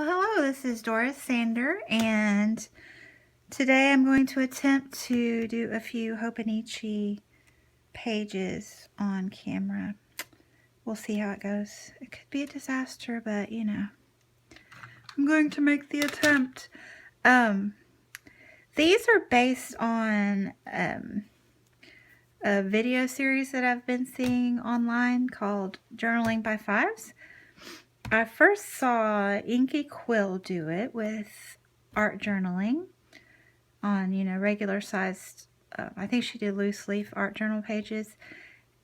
Well, hello, this is Doris Sander, and today I'm going to attempt to do a few Hobonichi pages on camera. We'll see how it goes. It could be a disaster, but you know, I'm going to make the attempt. These are based on a video series that I've been seeing online called Journaling by 5's. I first saw Inkie Quill do it with art journaling on, regular sized, I think she did loose leaf art journal pages.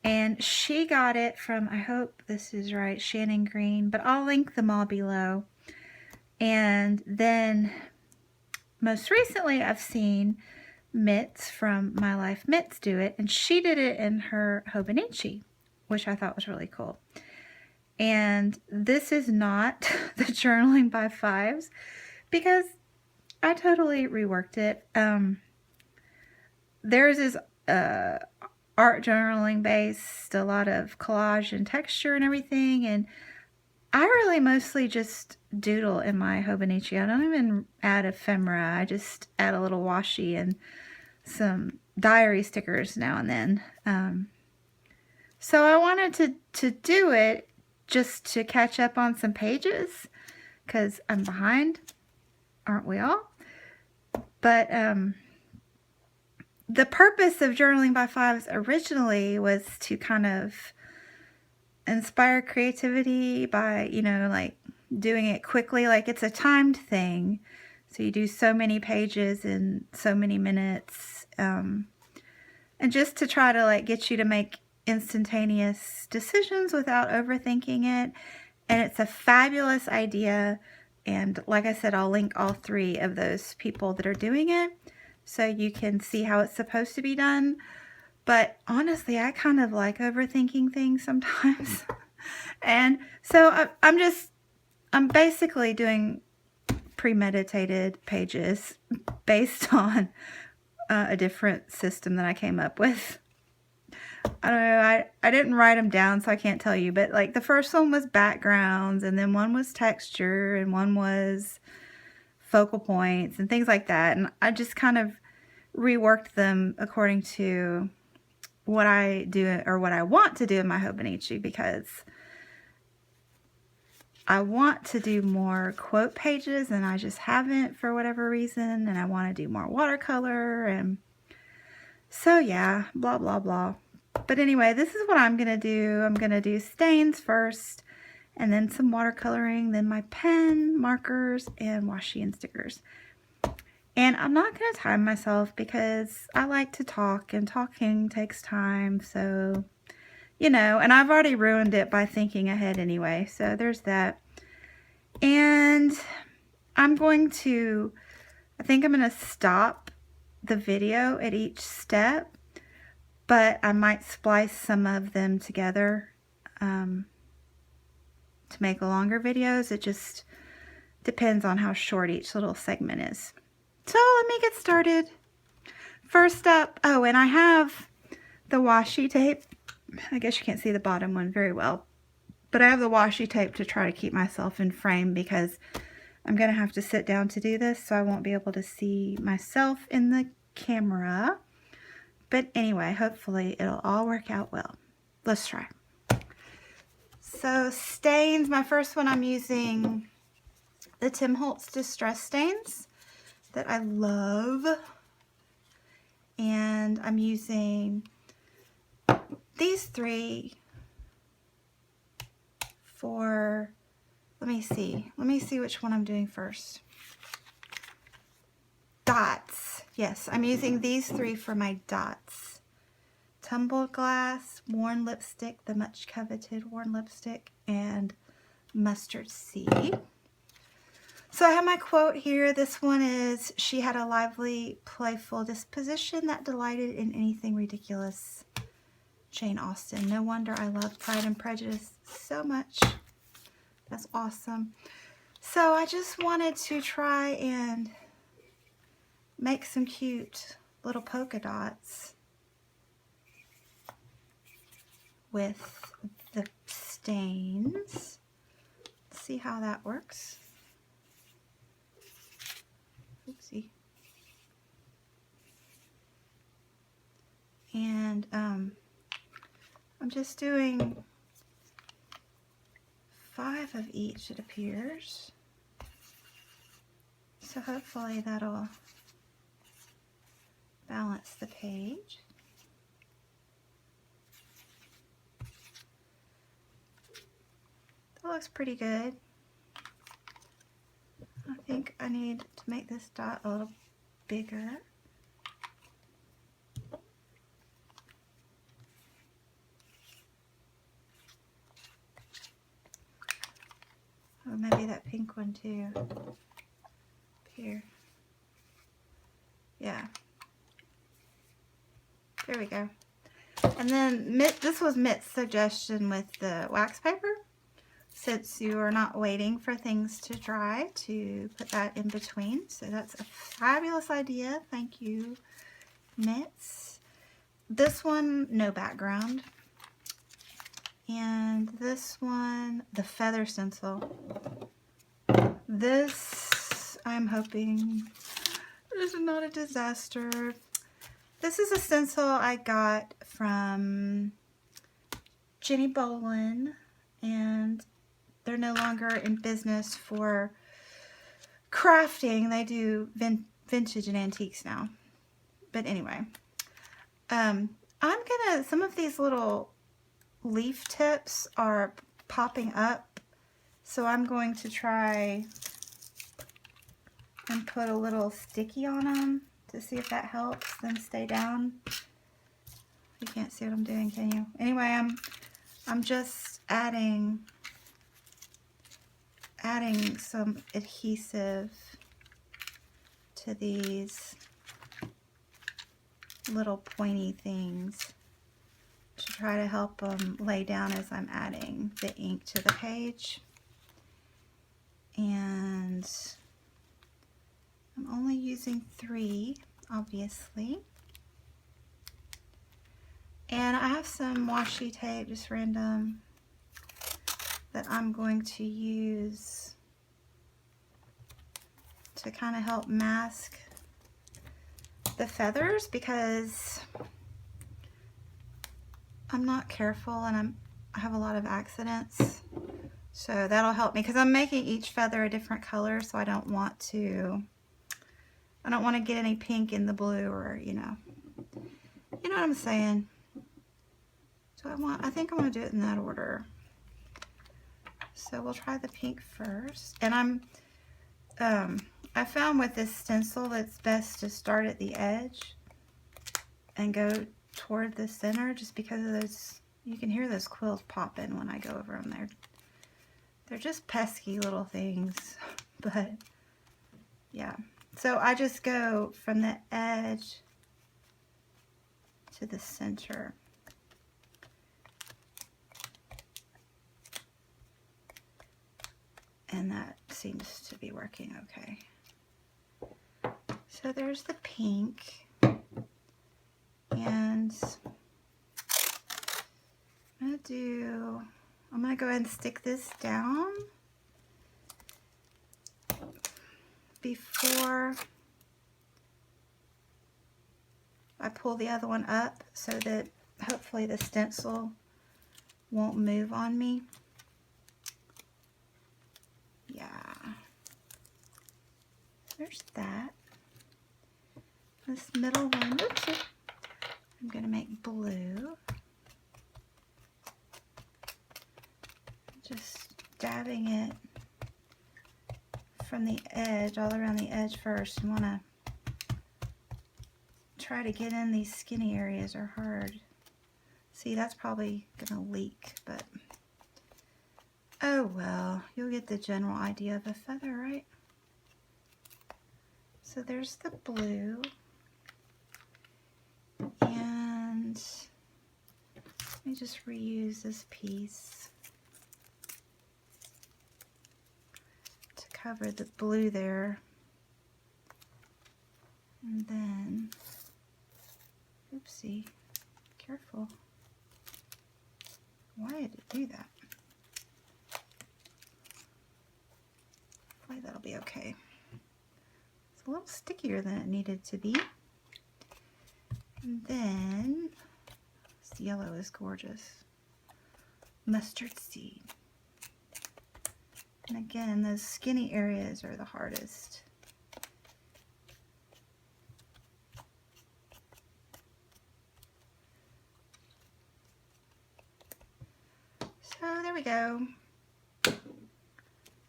And she got it from, I hope this is right, Shannon Green, but I'll link them all below. And then most recently I've seen Mitts from My Life Mitts do it, and she did it in her Hobonichi, which I thought was really cool. And this is not the Journaling by 5's because I totally reworked it. Theirs is art journaling based, a lot of collage and texture and everything, and I really mostly just doodle in my Hobonichi. I don't even add ephemera. I just add a little washi and some diary stickers now and then. So I wanted to do it just to catch up on some pages because I'm behind, aren't we all? But the purpose of Journaling by 5's originally was to kind of inspire creativity by, like doing it quickly. Like it's a timed thing. So you do so many pages in so many minutes. And just to try to like get you to make instantaneous decisions without overthinking it. And it's a fabulous idea. And like I said, I'll link all 3 of those people that are doing it so you can see how it's supposed to be done. But honestly, I kind of like overthinking things sometimes. And so I'm basically doing premeditated pages based on a different system that I came up with. I don't know, I didn't write them down, so I can't tell you, but like the first one was backgrounds, and then one was texture, and one was focal points, and things like that. And I just kind of reworked them according to what I do, or what I want to do in my Hobonichi, because I want to do more quote pages, and I just haven't for whatever reason, and I want to do more watercolor, and so yeah, blah, blah, blah. But anyway, this is what I'm going to do. I'm going to do stains first, and then some watercoloring, then my pen, markers, and washi and stickers. And I'm not going to time myself because I like to talk, and talking takes time. So, and I've already ruined it by thinking ahead anyway. So there's that. And I think I'm going to stop the video at each step. But I might splice some of them together to make longer videos. It just depends on how short each little segment is. So let me get started. First up, oh, and I have the washi tape. I guess you can't see the bottom one very well. But I have the washi tape to try to keep myself in frame because I'm going to have to sit down to do this, so I won't be able to see myself in the camera. But anyway, hopefully it'll all work out well. Let's try. So stains, my first one, I'm using the Tim Holtz Distress Stains that I love. And I'm using these 3 for, let me see which one I'm doing first. Dots. Yes, I'm using these 3 for my dots. Tumbled Glass, Worn Lipstick, the much coveted Worn Lipstick, and Mustard Seed. So I have my quote here. This one is, "She had a lively, playful disposition that delighted in anything ridiculous." Jane Austen. No wonder I love Pride and Prejudice so much. That's awesome. So I just wanted to try and make some cute little polka dots with the stains. Let's see how that works. Oopsie. And I'm just doing 5 of each, it appears. So hopefully that'll balance the page. That looks pretty good. I think I need to make this dot a little bigger. Oh, maybe that pink one too. Here. Yeah. There we go. And then this was Mitt's suggestion with the wax paper. Since you are not waiting for things to dry, to put that in between. So that's a fabulous idea. Thank you, Mitts. This one, no background. And this one, the feather stencil. This, I'm hoping, is not a disaster. This is a stencil I got from Jenny Bolin, and they're no longer in business for crafting. They do vintage and antiques now. But anyway, some of these little leaf tips are popping up. So I'm going to try and put a little sticky on them to see if that helps them stay down. You can't see what I'm doing, can you? Anyway, I'm just adding some adhesive to these little pointy things to try to help them lay down as I'm adding the ink to the page. And I'm only using 3, obviously. And I have some washi tape, just random, that I'm going to use to kind of help mask the feathers, because I'm not careful and I have a lot of accidents. So that'll help me, because I'm making each feather a different color, so I don't want to get any pink in the blue, or you know what I'm saying. So I think I want to do it in that order. So we'll try the pink first. And I found with this stencil it's best to start at the edge and go toward the center, just because of those, you can hear those quills popping when I go over them there. They're just pesky little things, but yeah. So I just go from the edge to the center. And that seems to be working okay. So there's the pink. And I'm going to go ahead and stick this down before I pull the other one up, so that hopefully the stencil won't move on me. Yeah. There's that. This middle one, oops, I'm going to make blue. Just dabbing it from the edge, all around the edge first. You want to try to get in these skinny areas are hard. See, that's probably going to leak, but oh well, you'll get the general idea of a feather, right? So there's the blue. And let me just reuse this piece to cover the blue there. And then, oopsie, careful. Why did it do that? Hopefully that'll be okay. a little stickier than it needed to be. And then, this yellow is gorgeous. Mustard seed. And again, those skinny areas are the hardest. So there we go.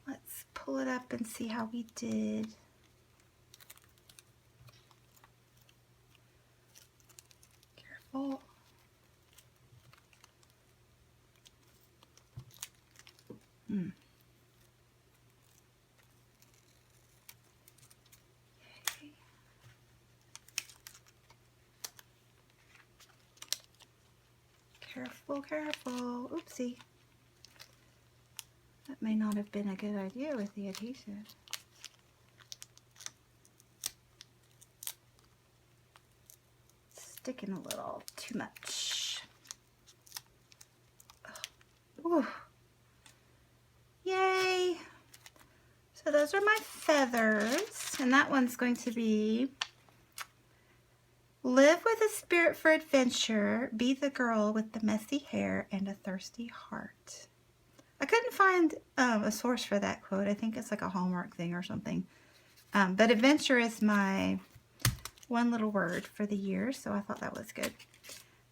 Let's pull it up and see how we did. Careful. Okay. Careful, careful. Oopsie. That may not have been a good idea with the adhesive. Sticking a little too much. Ooh. Yay! So those are my feathers, and that one's going to be live with a spirit for adventure, be the girl with the messy hair and a thirsty heart. I couldn't find a source for that quote. I think it's like a Hallmark thing or something. But adventure is my one little word for the year, so I thought that was good.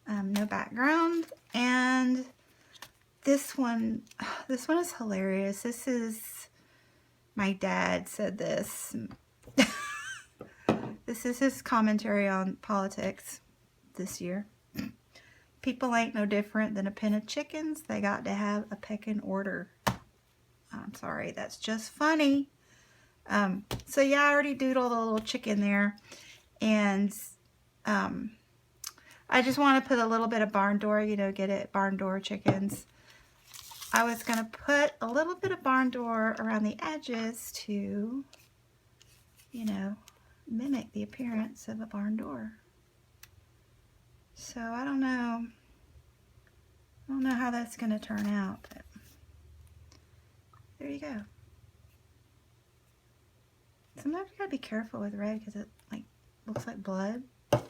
No background, and this one is hilarious. This is, my dad said this. This is his commentary on politics this year. People ain't no different than a pen of chickens. They got to have a pecking order. I'm sorry, that's just funny. So yeah, I already doodled a little chicken there. And I just want to put a little bit of barn door, you know, get it, barn door chickens. I was going to put a little bit of barn door around the edges to, you know, mimic the appearance of a barn door. So I don't know how that's going to turn out, but there you go. Sometimes you gotta be careful with red because it like looks like blood. But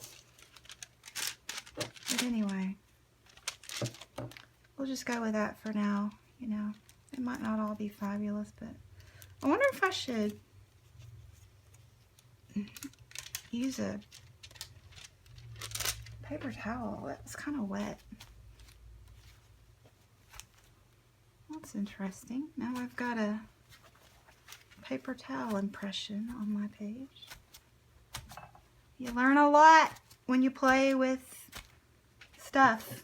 anyway, we'll just go with that for now. You know, it might not all be fabulous, but I wonder if I should use a paper towel. That's kind of wet. That's interesting. Now I've got a paper towel impression on my page. You learn a lot when you play with stuff.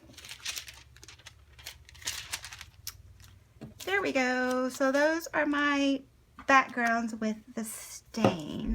There we go. So those are my backgrounds with the stain.